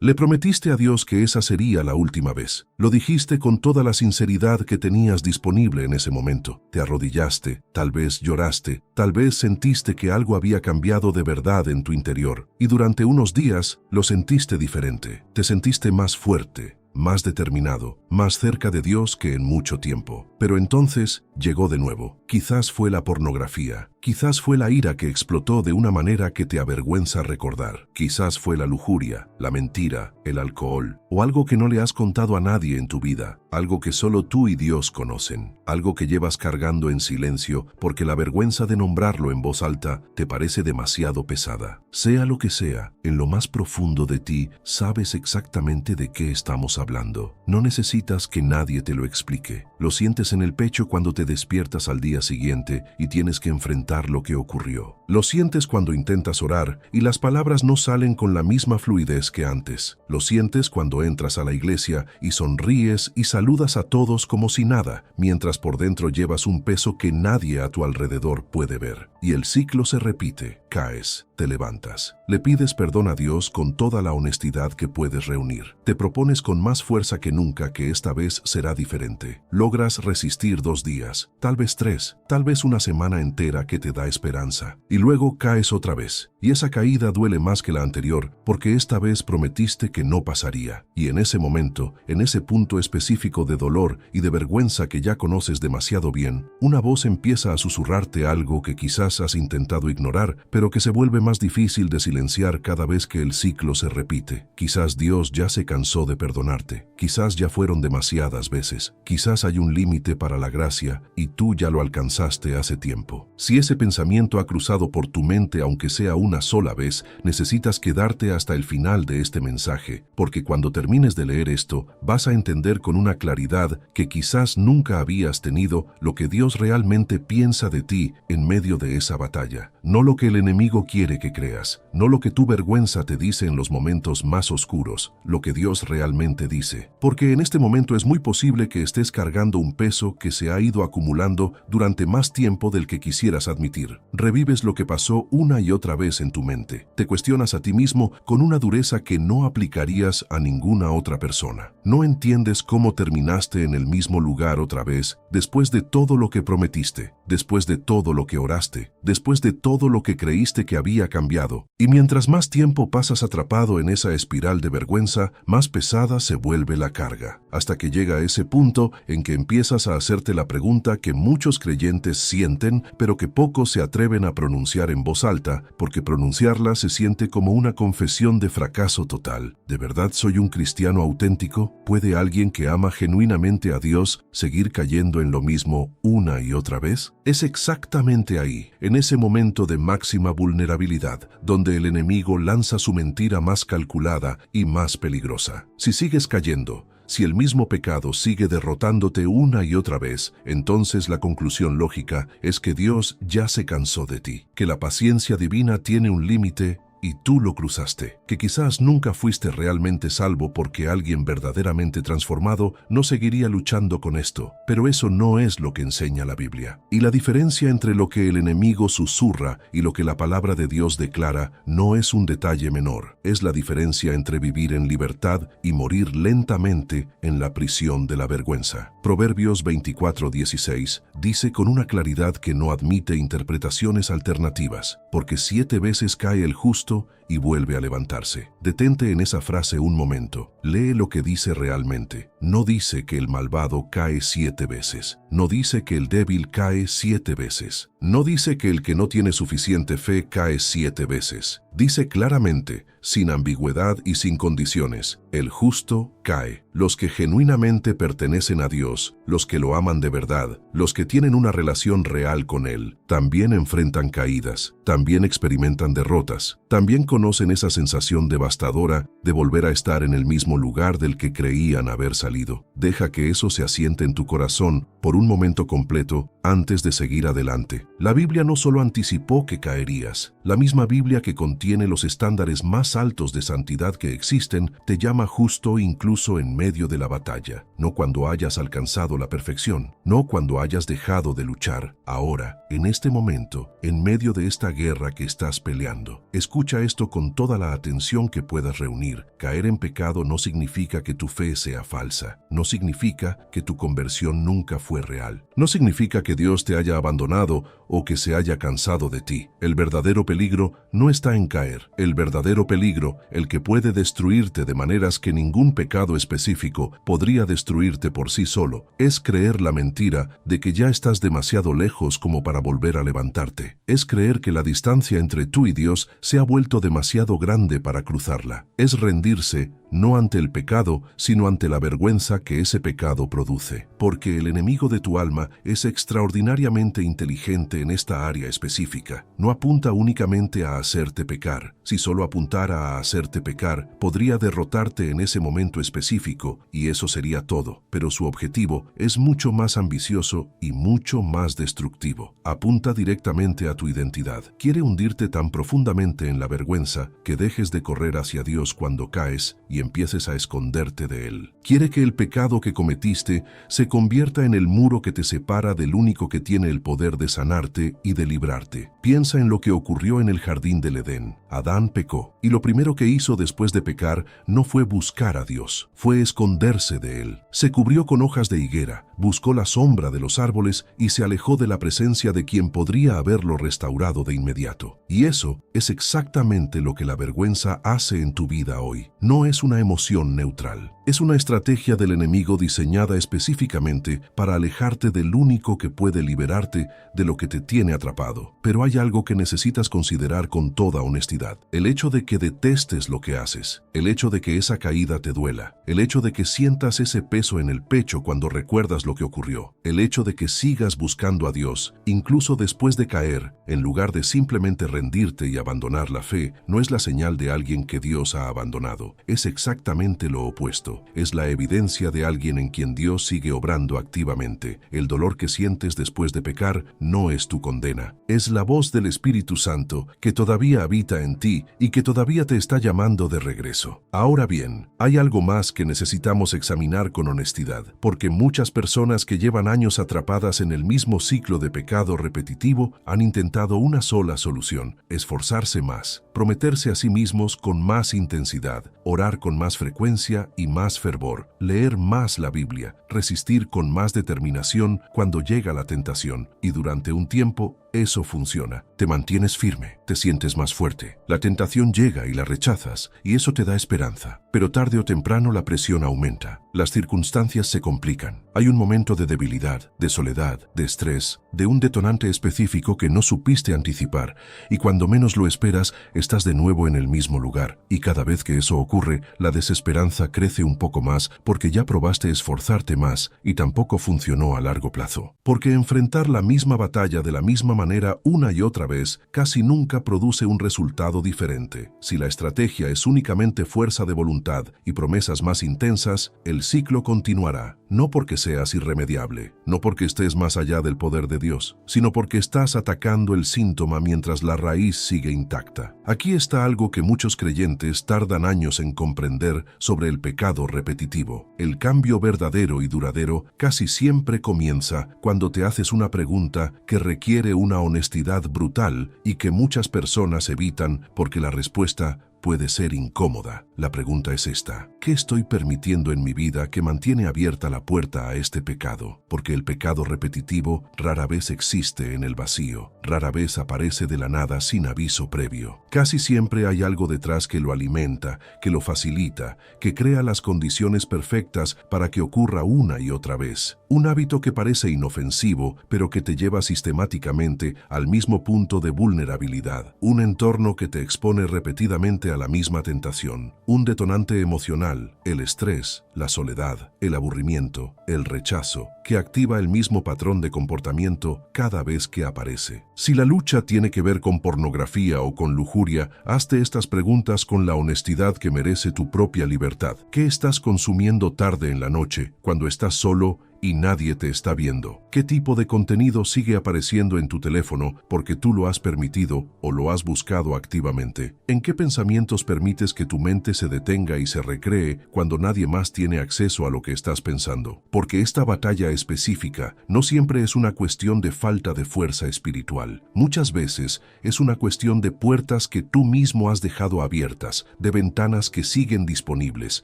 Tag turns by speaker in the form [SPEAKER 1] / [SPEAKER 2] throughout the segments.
[SPEAKER 1] Le prometiste a Dios que esa sería la última vez. Lo dijiste con toda la sinceridad que tenías disponible en ese momento. Te arrodillaste, tal vez lloraste, tal vez sentiste que algo había cambiado de verdad en tu interior. Y durante unos días lo sentiste diferente. Te sentiste más fuerte, más determinado, más cerca de Dios que en mucho tiempo. Pero entonces llegó de nuevo. Quizás fue la pornografía. Quizás fue la ira que explotó de una manera que te avergüenza recordar. Quizás fue la lujuria, la mentira, el alcohol, o algo que no le has contado a nadie en tu vida, algo que solo tú y Dios conocen, algo que llevas cargando en silencio porque la vergüenza de nombrarlo en voz alta te parece demasiado pesada. Sea lo que sea, en lo más profundo de ti sabes exactamente de qué estamos hablando. No necesitas que nadie te lo explique. Lo sientes en el pecho cuando te despiertas al día siguiente y tienes que enfrentar lo que ocurrió. Lo sientes cuando intentas orar y las palabras no salen con la misma fluidez que antes. Lo sientes cuando entras a la iglesia y sonríes y saludas a todos como si nada, mientras por dentro llevas un peso que nadie a tu alrededor puede ver. Y el ciclo se repite. Caes, te levantas. Le pides perdón a Dios con toda la honestidad que puedes reunir. Te propones con más fuerza que nunca que esta vez será diferente. Logras resistir 2 días, tal vez 3, tal vez una semana entera que te da esperanza. Y luego caes otra vez. Y esa caída duele más que la anterior, porque esta vez prometiste que no pasaría. Y en ese momento, en ese punto específico de dolor y de vergüenza que ya conoces demasiado bien, una voz empieza a susurrarte algo que quizás has intentado ignorar, pero que se vuelve más difícil de silenciar cada vez que el ciclo se repite. Quizás Dios ya se cansó de perdonarte. Quizás ya fueron demasiadas veces. Quizás hay un límite para la gracia y tú ya lo alcanzaste hace tiempo. Si ese pensamiento ha cruzado por tu mente aunque sea una sola vez, necesitas quedarte hasta el final de este mensaje, porque cuando termines de leer esto, vas a entender con una claridad que quizás nunca habías tenido lo que Dios realmente piensa de ti en medio de esa batalla. No lo que el enemigo quiere que creas, no lo que tu vergüenza te dice en los momentos más oscuros, lo que Dios realmente dice. Porque en este momento es muy posible que estés cargando un peso que se ha ido acumulando durante más tiempo del que quisieras admitir. Revives lo que pasó una y otra vez en tu mente. Te cuestionas a ti mismo con una dureza que no aplicarías a ninguna otra persona. No entiendes cómo terminaste en el mismo lugar otra vez después de todo lo que prometiste, después de todo lo que oraste, después de todo lo que creíste que había cambiado. Y mientras más tiempo pasas atrapado en esa espiral de vergüenza, más pesada se vuelve la carga, hasta que llega ese punto en que empiezas a hacerte la pregunta que muchos creyentes sienten, pero que pocos se atreven a pronunciar en voz alta, porque pronunciarla se siente como una confesión de fracaso total. ¿De verdad soy un cristiano auténtico? ¿Puede alguien que ama genuinamente a Dios seguir cayendo en lo mismo una y otra vez? Es exactamente ahí, en ese momento de máxima vulnerabilidad, donde el enemigo lanza su mentira más calculada y más peligrosa. Si sigues cayendo, si el mismo pecado sigue derrotándote una y otra vez, entonces la conclusión lógica es que Dios ya se cansó de ti, que la paciencia divina tiene un límite y tú lo cruzaste, que quizás nunca fuiste realmente salvo porque alguien verdaderamente transformado no seguiría luchando con esto, pero eso no es lo que enseña la Biblia. Y la diferencia entre lo que el enemigo susurra y lo que la palabra de Dios declara no es un detalle menor, es la diferencia entre vivir en libertad y morir lentamente en la prisión de la vergüenza. Proverbios 24:16 dice con una claridad que no admite interpretaciones alternativas, porque 7 veces cae el justo y vuelve a levantarse. Detente en esa frase un momento. Lee lo que dice realmente. No dice que el malvado cae 7 veces. No dice que el débil cae 7 veces. No dice que el que no tiene suficiente fe cae 7 veces. Dice claramente, sin ambigüedad y sin condiciones, el justo cae. Los que genuinamente pertenecen a Dios, los que lo aman de verdad, los que tienen una relación real con Él, también enfrentan caídas, también experimentan derrotas, también conocen esa sensación devastadora de volver a estar en el mismo lugar del que creían haber salido. Deja que eso se asiente en tu corazón, por un momento completo, antes de seguir adelante. La Biblia no solo anticipó que caerías, la misma Biblia que contiene los estándares más altos de santidad que existen, te llama justo incluso en medio de la batalla, no cuando hayas alcanzado la perfección, no cuando hayas dejado de luchar, ahora, en este momento, en medio de esta guerra que estás peleando. Escucha esto con toda la atención que puedas reunir. Caer en pecado no significa que tu fe sea falsa, no significa que tu conversión nunca fue real, no significa que Dios te haya abandonado o que se haya cansado de ti. El verdadero peligro no está en caer. El verdadero peligro, el que puede destruirte de maneras que ningún pecado específico podría destruirte por sí solo, es creer la mentira de que ya estás demasiado lejos como para volver a levantarte. Es creer que la distancia entre tú y Dios se ha vuelto demasiado grande para cruzarla. Es rendirse no ante el pecado, sino ante la vergüenza que ese pecado produce. Porque el enemigo de tu alma es extraordinariamente inteligente en esta área específica. No apunta únicamente a hacerte pecar. Si solo apuntara a hacerte pecar, podría derrotarte en ese momento específico, y eso sería todo. Pero su objetivo es mucho más ambicioso y mucho más destructivo. Apunta directamente a tu identidad. Quiere hundirte tan profundamente en la vergüenza que dejes de correr hacia Dios cuando caes y empieces a esconderte de Él. Quiere que el pecado que cometiste se convierta en el muro que te separa del único que tiene el poder de sanarte y de librarte. Piensa en lo que ocurrió en el jardín del Edén. Adán pecó, y lo primero que hizo después de pecar no fue buscar a Dios, fue esconderse de Él. Se cubrió con hojas de higuera, buscó la sombra de los árboles y se alejó de la presencia de quien podría haberlo restaurado de inmediato. Y eso es exactamente lo que la vergüenza hace en tu vida hoy. No es una emoción neutral. Es una estrategia del enemigo diseñada específicamente para alejarte del único que puede liberarte de lo que te tiene atrapado. Pero hay algo que necesitas considerar con toda honestidad. El hecho de que detestes lo que haces, el hecho de que esa caída te duela, el hecho de que sientas ese peso en el pecho cuando recuerdas lo que ocurrió, el hecho de que sigas buscando a Dios, incluso después de caer, en lugar de simplemente rendirte y abandonar la fe, no es la señal de alguien que Dios ha abandonado. Es exactamente lo opuesto. Es la evidencia de alguien en quien Dios sigue obrando activamente. El dolor que sientes después de pecar no es tu condena. Es la voz del Espíritu Santo que todavía habita en ti y que todavía te está llamando de regreso. Ahora bien, hay algo más que necesitamos examinar con honestidad, porque muchas personas que llevan años atrapadas en el mismo ciclo de pecado repetitivo han intentado una sola solución: esforzarse más, prometerse a sí mismos con más intensidad, orar con más frecuencia y más fervor, leer más la Biblia, resistir con más determinación cuando llega la tentación, y durante un tiempo eso funciona. Te mantienes firme, te sientes más fuerte. La tentación llega y la rechazas, y eso te da esperanza. Pero tarde o temprano la presión aumenta. Las circunstancias se complican. Hay un momento de debilidad, de soledad, de estrés, de un detonante específico que no supiste anticipar, y cuando menos lo esperas, estás de nuevo en el mismo lugar. Y cada vez que eso ocurre, la desesperanza crece un poco más porque ya probaste esforzarte más y tampoco funcionó a largo plazo. Porque enfrentar la misma batalla de la misma manera una y otra vez casi nunca produce un resultado diferente. Si la estrategia es únicamente fuerza de voluntad y promesas más intensas, el ciclo continuará. No porque seas irremediable, no porque estés más allá del poder de Dios, sino porque estás atacando el síntoma mientras la raíz sigue intacta. Aquí está algo que muchos creyentes tardan años en comprender sobre el pecado repetitivo. El cambio verdadero y duradero casi siempre comienza cuando te haces una pregunta que requiere una honestidad brutal y que muchas personas evitan porque la respuesta puede ser incómoda. La pregunta es esta: ¿qué estoy permitiendo en mi vida que mantiene abierta la puerta a este pecado? Porque el pecado repetitivo rara vez existe en el vacío, rara vez aparece de la nada sin aviso previo. Casi siempre hay algo detrás que lo alimenta, que lo facilita, que crea las condiciones perfectas para que ocurra una y otra vez. Un hábito que parece inofensivo, pero que te lleva sistemáticamente al mismo punto de vulnerabilidad. Un entorno que te expone repetidamente a la misma tentación. Un detonante emocional, el estrés, la soledad, el aburrimiento, el rechazo, que activa el mismo patrón de comportamiento cada vez que aparece. Si la lucha tiene que ver con pornografía o con lujuria, hazte estas preguntas con la honestidad que merece tu propia libertad. ¿Qué estás consumiendo tarde en la noche, cuando estás solo y nadie te está viendo? ¿Qué tipo de contenido sigue apareciendo en tu teléfono porque tú lo has permitido o lo has buscado activamente? ¿En qué pensamientos permites que tu mente se detenga y se recree cuando nadie más tiene acceso a lo que estás pensando? Porque esta batalla específica no siempre es una cuestión de falta de fuerza espiritual. Muchas veces es una cuestión de puertas que tú mismo has dejado abiertas, de ventanas que siguen disponibles,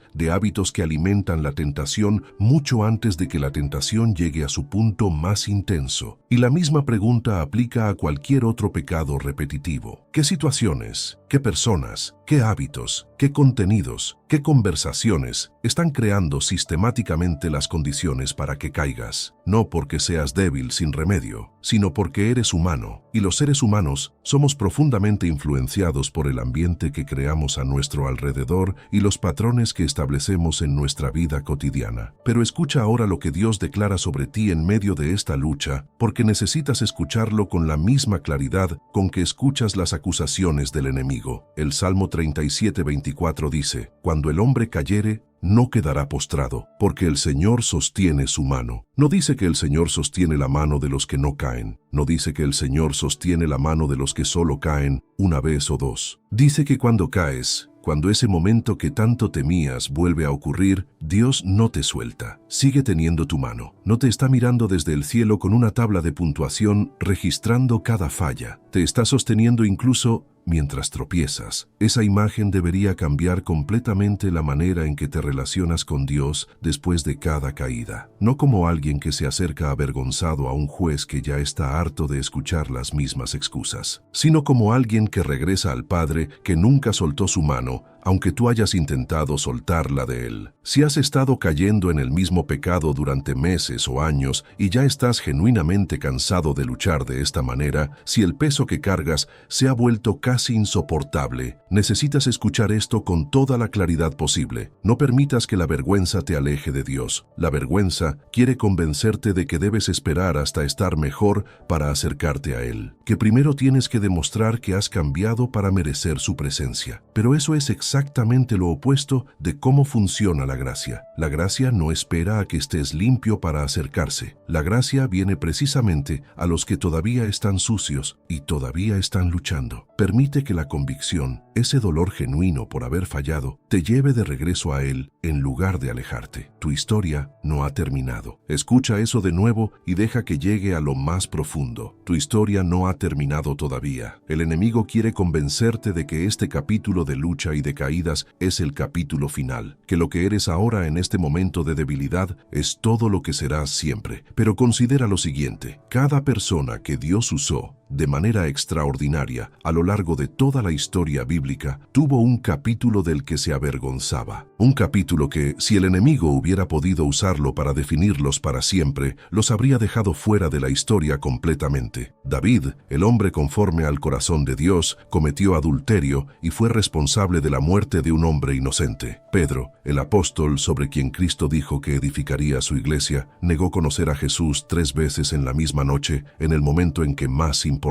[SPEAKER 1] de hábitos que alimentan la tentación mucho antes de que la tentación llegue a su punto más intenso. Y la misma pregunta aplica a cualquier otro pecado repetitivo. ¿Qué situaciones, qué personas, qué hábitos, qué contenidos, qué conversaciones están creando sistemáticamente las condiciones para que caigas? No porque seas débil sin remedio, sino porque eres humano, y los seres humanos somos profundamente influenciados por el ambiente que creamos a nuestro alrededor y los patrones que establecemos en nuestra vida cotidiana. Pero escucha ahora lo que Dios declara sobre ti en medio de esta lucha, porque necesitas escucharlo con la misma claridad con que escuchas las acusaciones del enemigo. El Salmo 37:24 dice: «Cuando el hombre cayere, no quedará postrado, porque el Señor sostiene su mano». No dice que el Señor sostiene la mano de los que no caen. No dice que el Señor sostiene la mano de los que solo caen una vez o dos. Dice que cuando caes, cuando ese momento que tanto temías vuelve a ocurrir, Dios no te suelta. Sigue teniendo tu mano. No te está mirando desde el cielo con una tabla de puntuación registrando cada falla. Te está sosteniendo incluso mientras tropiezas. Esa imagen debería cambiar completamente la manera en que te relacionas con Dios después de cada caída. No como alguien que se acerca avergonzado a un juez que ya está harto de escuchar las mismas excusas, sino como alguien que regresa al Padre que nunca soltó su mano, aunque tú hayas intentado soltarla de él. Si has estado cayendo en el mismo pecado durante meses o años y ya estás genuinamente cansado de luchar de esta manera, si el peso que cargas se ha vuelto casi insoportable, necesitas escuchar esto con toda la claridad posible. No permitas que la vergüenza te aleje de Dios. La vergüenza quiere convencerte de que debes esperar hasta estar mejor para acercarte a Él, que primero tienes que demostrar que has cambiado para merecer su presencia. Pero eso es exactamente lo opuesto de cómo funciona la gracia. La gracia no espera a que estés limpio para acercarse. La gracia viene precisamente a los que todavía están sucios y todavía están luchando. Permite que la convicción, ese dolor genuino por haber fallado, te lleve de regreso a Él en lugar de alejarte. Tu historia no ha terminado. Escucha eso de nuevo y deja que llegue a lo más profundo. Tu historia no ha terminado todavía. El enemigo quiere convencerte de que este capítulo de lucha y de caídas es el capítulo final, que lo que eres ahora en este momento de debilidad es todo lo que serás siempre. Pero considera lo siguiente: cada persona que Dios usó de manera extraordinaria a lo largo de toda la historia bíblica tuvo un capítulo del que se avergonzaba. Un capítulo que, si el enemigo hubiera podido usarlo para definirlos para siempre, los habría dejado fuera de la historia completamente. David, el hombre conforme al corazón de Dios, cometió adulterio y fue responsable de la muerte de un hombre inocente. Pedro, el apóstol sobre quien Cristo dijo que edificaría su iglesia, negó conocer a Jesús 3 veces en la misma noche, en el momento en que más importaba.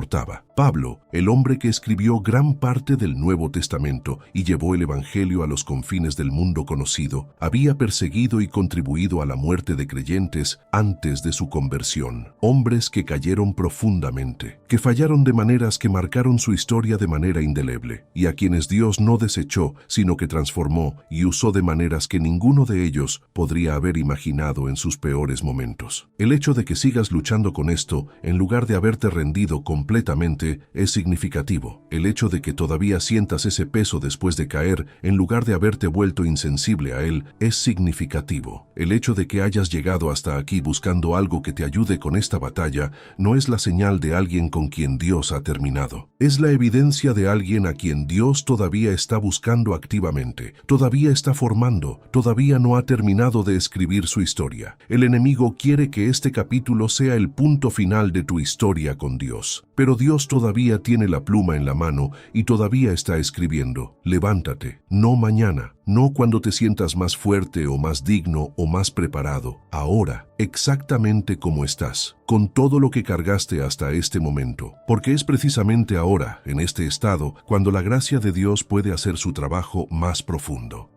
[SPEAKER 1] Pablo, el hombre que escribió gran parte del Nuevo Testamento y llevó el Evangelio a los confines del mundo conocido, había perseguido y contribuido a la muerte de creyentes antes de su conversión. Hombres que cayeron profundamente, que fallaron de maneras que marcaron su historia de manera indeleble, y a quienes Dios no desechó, sino que transformó y usó de maneras que ninguno de ellos podría haber imaginado en sus peores momentos. El hecho de que sigas luchando con esto, en lugar de haberte rendido completamente, es significativo. El hecho de que todavía sientas ese peso después de caer, en lugar de haberte vuelto insensible a él, es significativo. El hecho de que hayas llegado hasta aquí buscando algo que te ayude con esta batalla, no es la señal de alguien con quien Dios ha terminado. Es la evidencia de alguien a quien Dios todavía está buscando activamente, todavía está formando, todavía no ha terminado de escribir su historia. El enemigo quiere que este capítulo sea el punto final de tu historia con Dios. Pero Dios todavía tiene la pluma en la mano y todavía está escribiendo. Levántate, no mañana, no cuando te sientas más fuerte o más digno o más preparado. Ahora, exactamente como estás, con todo lo que cargaste hasta este momento. Porque es precisamente ahora, en este estado, cuando la gracia de Dios puede hacer su trabajo más profundo.